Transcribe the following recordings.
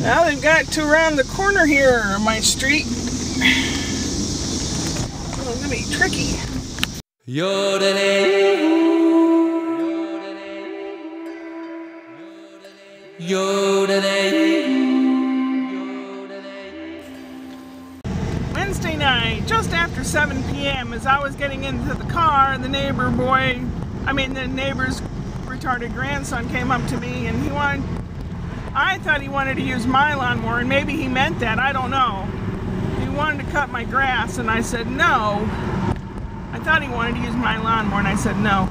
Now they've got to around the corner here on my street. Oh, it's gonna be tricky. Wednesday night, just after 7 p.m., as I was getting into the car, the neighbor's retarded grandson came up to me, and I thought he wanted to use my lawnmower, and maybe he meant that, I don't know. He wanted to cut my grass, and I said no. I thought he wanted to use my lawnmower, and I said no.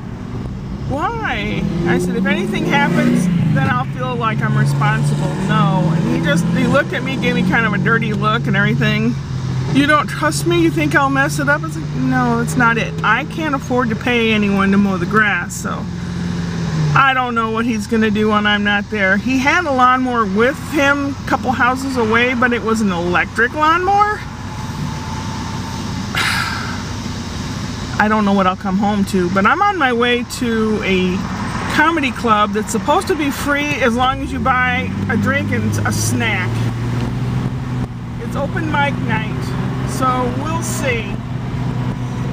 Why? I said, if anything happens, then I'll feel like I'm responsible. No. And he looked at me, gave me kind of a dirty look and everything. You don't trust me? You think I'll mess it up? It's like, no, that's not it. I can't afford to pay anyone to mow the grass, so I don't know what he's gonna do when I'm not there. He had a lawnmower with him a couple houses away, but it was an electric lawnmower. I don't know what I'll come home to, but I'm on my way to a comedy club that's supposed to be free as long as you buy a drink and a snack. It's open mic night, so we'll see.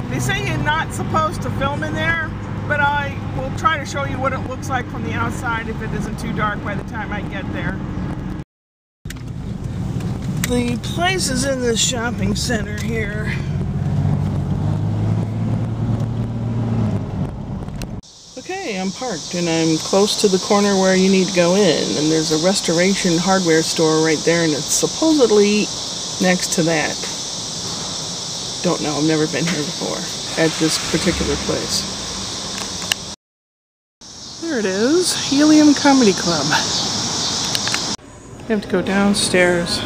They say you're not supposed to film in there, but I will try to show you what it looks like from the outside if it isn't too dark by the time I get there. The place is in this shopping center here. Okay, I'm parked and I'm close to the corner where you need to go in, and there's a restoration hardware store right there, and it's supposedly next to that. Don't know, I've never been here before at this particular place. There it is, Helium Comedy Club. You have to go downstairs.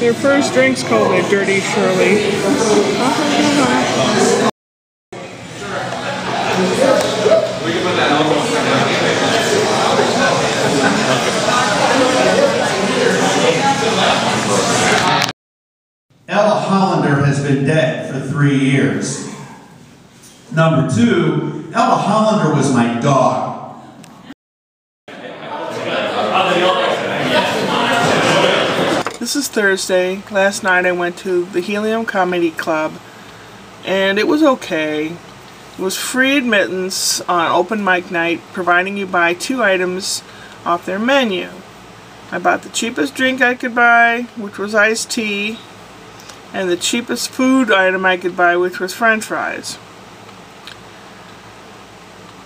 Your first drink's called a Dirty Shirley. Ella Hollander has been dead for 3 years. Number 2, Ella Hollander was my dog. This is Thursday. Last night I went to the Helium Comedy Club, and it was okay. It was free admittance on open mic night, providing you buy 2 items off their menu. I bought the cheapest drink I could buy, which was iced tea, and the cheapest food item I could buy, which was French fries.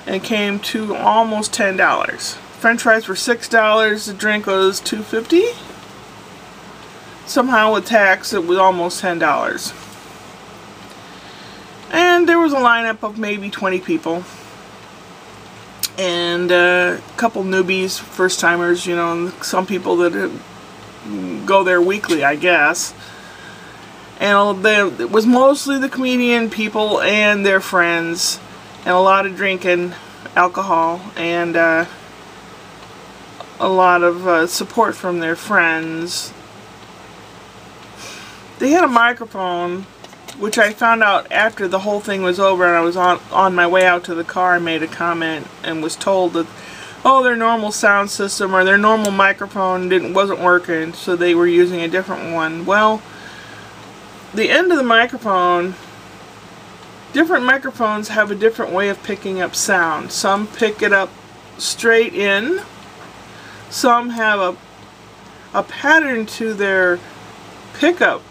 And it came to almost $10. French fries were $6, the drink was $2.50. Somehow with tax it was almost $10. And there was a lineup of maybe 20 people. And a couple newbies, first timers, you know, and some people that go there weekly, I guess. And it was mostly the comedian people and their friends, and a lot of drinking, alcohol, and a lot of support from their friends. They had a microphone, which I found out after the whole thing was over, and I was on my way out to the car. I made a comment and was told that, oh, their normal sound system or their normal microphone wasn't working, so they were using a different one. Well, the end of the microphone, different microphones have a different way of picking up sound. Some pick it up straight in. Some have a pattern to their pickup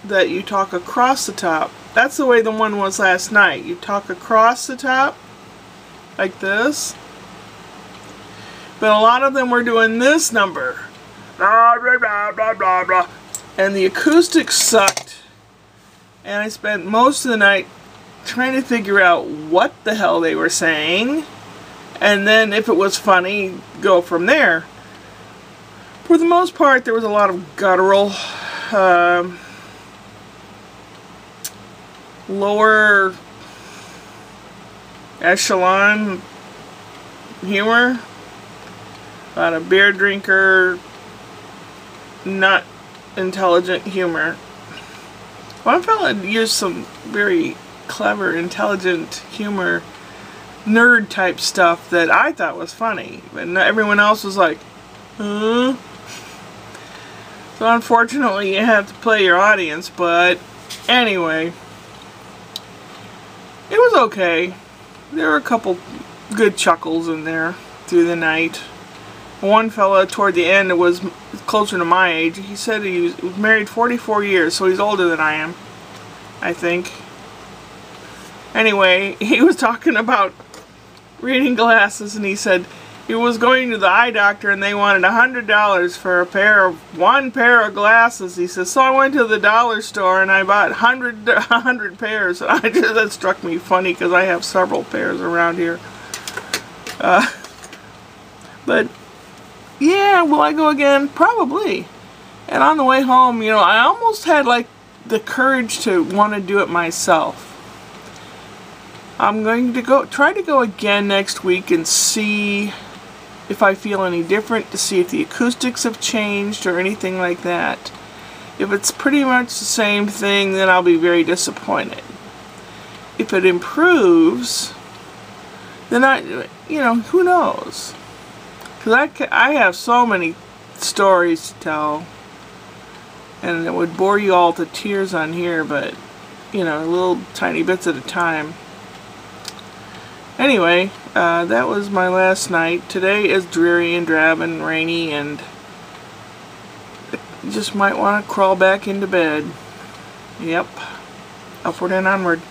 that you talk across the top. That's the way the one was last night. You talk across the top like this. But a lot of them were doing this number. Blah, blah, blah, blah, blah, blah. And the acoustics sucked. And I spent most of the night trying to figure out what the hell they were saying, and then if it was funny, go from there. For the most part, there was a lot of guttural, lower echelon humor, about a beer drinker, not intelligent humor. One fella used some very clever, intelligent humor nerd type stuff that I thought was funny, and everyone else was like, huh? So unfortunately you have to play your audience, but anyway, it was okay. There were a couple good chuckles in there through the night. One fella toward the end was closer to my age. He said he was married 44 years, so he's older than I am, I think. Anyway, he was talking about reading glasses, and he said he was going to the eye doctor and they wanted $100 for one pair of glasses. He says, so I went to the dollar store and I bought 100 pairs. That struck me funny because I have several pairs around here. But yeah, will I go again? Probably. And on the way home, you know, I almost had like the courage to want to do it myself. I'm going to try to go again next week and see if I feel any different, to see if the acoustics have changed or anything like that. If it's pretty much the same thing, then I'll be very disappointed. If it improves, then you know, who knows? Because I have so many stories to tell, and it would bore you all to tears on here, but, you know, little tiny bits at a time. Anyway, that was my last night. Today is dreary and drab and rainy, and you just might want to crawl back into bed. Yep. Upward and onward.